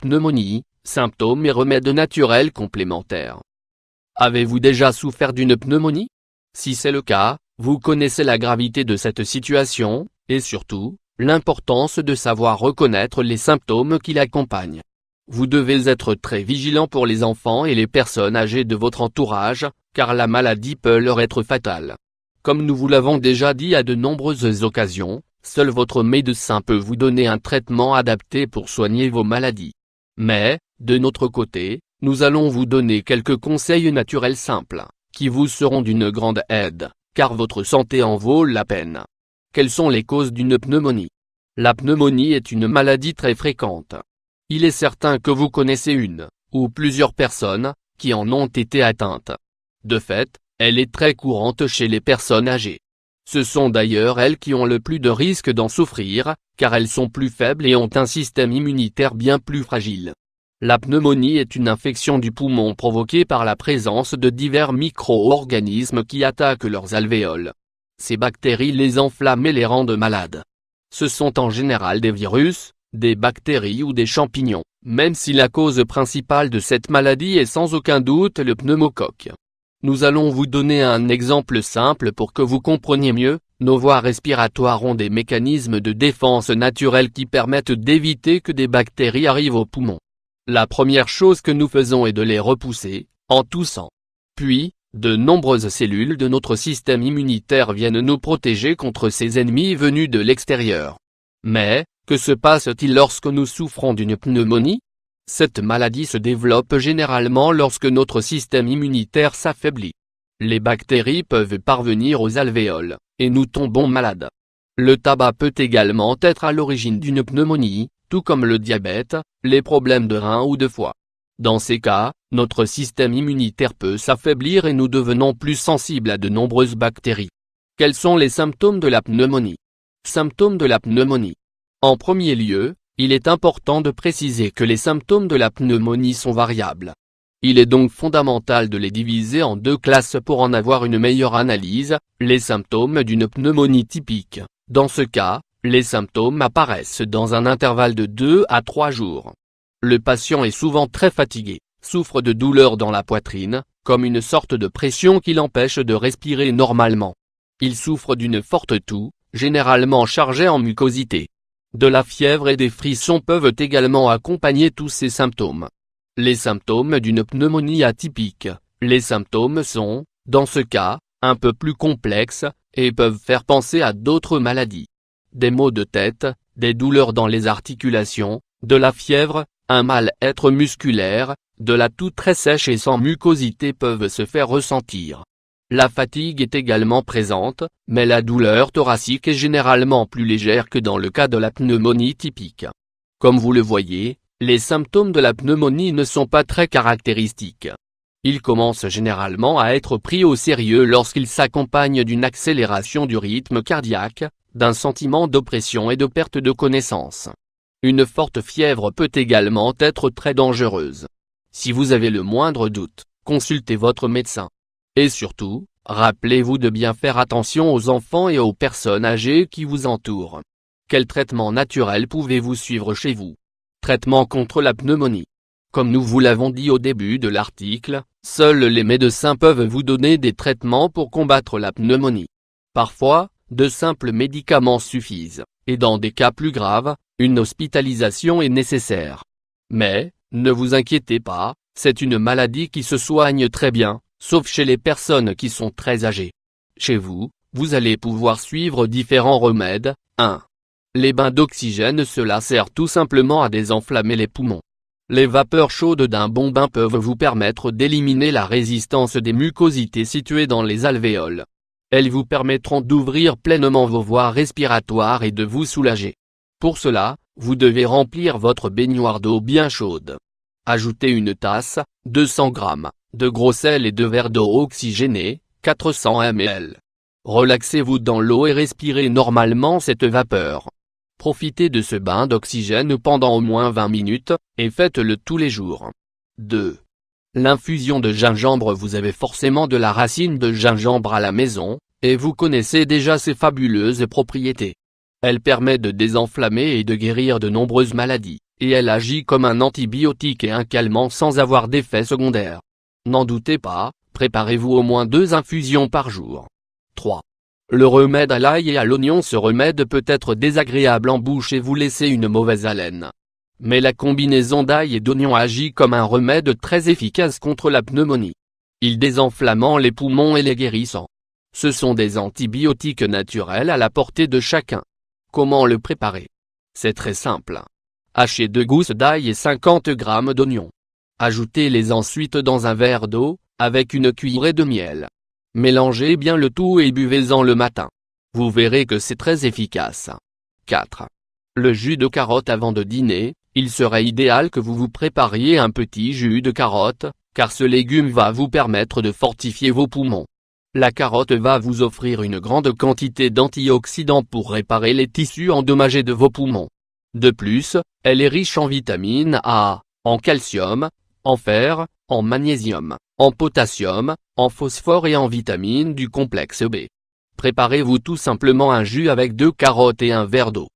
pneumonie, symptômes et remèdes naturels complémentaires. Avez-vous déjà souffert d'une pneumonie? Si c'est le cas, vous connaissez la gravité de cette situation, et surtout, l'importance de savoir reconnaître les symptômes qui l'accompagnent. Vous devez être très vigilant pour les enfants et les personnes âgées de votre entourage, car la maladie peut leur être fatale. Comme nous vous l'avons déjà dit à de nombreuses occasions, seul votre médecin peut vous donner un traitement adapté pour soigner vos maladies. Mais, de notre côté, nous allons vous donner quelques conseils naturels simples, qui vous seront d'une grande aide, car votre santé en vaut la peine. Quelles sont les causes d'une pneumonie? La pneumonie est une maladie très fréquente. Il est certain que vous connaissez une, ou plusieurs personnes, qui en ont été atteintes. De fait, elle est très courante chez les personnes âgées. Ce sont d'ailleurs elles qui ont le plus de risques d'en souffrir, car elles sont plus faibles et ont un système immunitaire bien plus fragile. La pneumonie est une infection du poumon provoquée par la présence de divers micro-organismes qui attaquent leurs alvéoles. Ces bactéries les enflamment et les rendent malades. Ce sont en général des virus, des bactéries ou des champignons, même si la cause principale de cette maladie est sans aucun doute le pneumocoque. Nous allons vous donner un exemple simple pour que vous compreniez mieux. Nos voies respiratoires ont des mécanismes de défense naturels qui permettent d'éviter que des bactéries arrivent aux poumons. La première chose que nous faisons est de les repousser, en toussant. Puis, de nombreuses cellules de notre système immunitaire viennent nous protéger contre ces ennemis venus de l'extérieur. Mais, que se passe-t-il lorsque nous souffrons d'une pneumonie? Cette maladie se développe généralement lorsque notre système immunitaire s'affaiblit. Les bactéries peuvent parvenir aux alvéoles, et nous tombons malades. Le tabac peut également être à l'origine d'une pneumonie, tout comme le diabète, les problèmes de reins ou de foie. Dans ces cas, notre système immunitaire peut s'affaiblir et nous devenons plus sensibles à de nombreuses bactéries. Quels sont les symptômes de la pneumonie? Symptômes de la pneumonie. En premier lieu, il est important de préciser que les symptômes de la pneumonie sont variables. Il est donc fondamental de les diviser en deux classes pour en avoir une meilleure analyse. Les symptômes d'une pneumonie typique. Dans ce cas, les symptômes apparaissent dans un intervalle de 2 à 3 jours. Le patient est souvent très fatigué, souffre de douleurs dans la poitrine, comme une sorte de pression qui l'empêche de respirer normalement. Il souffre d'une forte toux, généralement chargée en mucosité. De la fièvre et des frissons peuvent également accompagner tous ces symptômes. Les symptômes d'une pneumonie atypique. Les symptômes sont, dans ce cas, un peu plus complexes, et peuvent faire penser à d'autres maladies. Des maux de tête, des douleurs dans les articulations, de la fièvre, un mal-être musculaire, de la toux très sèche et sans mucosité peuvent se faire ressentir. La fatigue est également présente, mais la douleur thoracique est généralement plus légère que dans le cas de la pneumonie typique. Comme vous le voyez, les symptômes de la pneumonie ne sont pas très caractéristiques. Ils commencent généralement à être pris au sérieux lorsqu'ils s'accompagnent d'une accélération du rythme cardiaque, d'un sentiment d'oppression et de perte de connaissance. Une forte fièvre peut également être très dangereuse. Si vous avez le moindre doute, consultez votre médecin. Et surtout, rappelez-vous de bien faire attention aux enfants et aux personnes âgées qui vous entourent. Quel traitement naturel pouvez-vous suivre chez vous? Traitement contre la pneumonie. Comme nous vous l'avons dit au début de l'article, seuls les médecins peuvent vous donner des traitements pour combattre la pneumonie. Parfois, de simples médicaments suffisent, et dans des cas plus graves, une hospitalisation est nécessaire. Mais, ne vous inquiétez pas, c'est une maladie qui se soigne très bien, sauf chez les personnes qui sont très âgées. Chez vous, vous allez pouvoir suivre différents remèdes. 1. Les bains d'oxygène. Cela sert tout simplement à désenflammer les poumons. Les vapeurs chaudes d'un bon bain peuvent vous permettre d'éliminer la résistance des mucosités situées dans les alvéoles. Elles vous permettront d'ouvrir pleinement vos voies respiratoires et de vous soulager. Pour cela, vous devez remplir votre baignoire d'eau bien chaude. Ajoutez une tasse, 200 g, de gros sel et 2 verres d'eau oxygénée, 400 ml. Relaxez-vous dans l'eau et respirez normalement cette vapeur. Profitez de ce bain d'oxygène pendant au moins 20 minutes, et faites-le tous les jours. 2. L'infusion de gingembre. Vous avez forcément de la racine de gingembre à la maison, et vous connaissez déjà ses fabuleuses propriétés. Elle permet de désenflammer et de guérir de nombreuses maladies, et elle agit comme un antibiotique et un calmant sans avoir d'effet secondaire. N'en doutez pas, préparez-vous au moins 2 infusions par jour. 3. Le remède à l'ail et à l'oignon. Ce remède peut être désagréable en bouche et vous laisser une mauvaise haleine. Mais la combinaison d'ail et d'oignon agit comme un remède très efficace contre la pneumonie. Il désenflammant les poumons et les guérissant. Ce sont des antibiotiques naturels à la portée de chacun. Comment le préparer? C'est très simple. Hachez 2 gousses d'ail et 50 g d'oignon. Ajoutez-les ensuite dans un verre d'eau, avec une cuillerée de miel. Mélangez bien le tout et buvez-en le matin. Vous verrez que c'est très efficace. 4. Le jus de carotte. Avant de dîner, il serait idéal que vous vous prépariez un petit jus de carotte, car ce légume va vous permettre de fortifier vos poumons. La carotte va vous offrir une grande quantité d'antioxydants pour réparer les tissus endommagés de vos poumons. De plus, elle est riche en vitamine A, en calcium, en fer, en magnésium, en potassium, en phosphore et en vitamines du complexe B. Préparez-vous tout simplement un jus avec 2 carottes et un verre d'eau.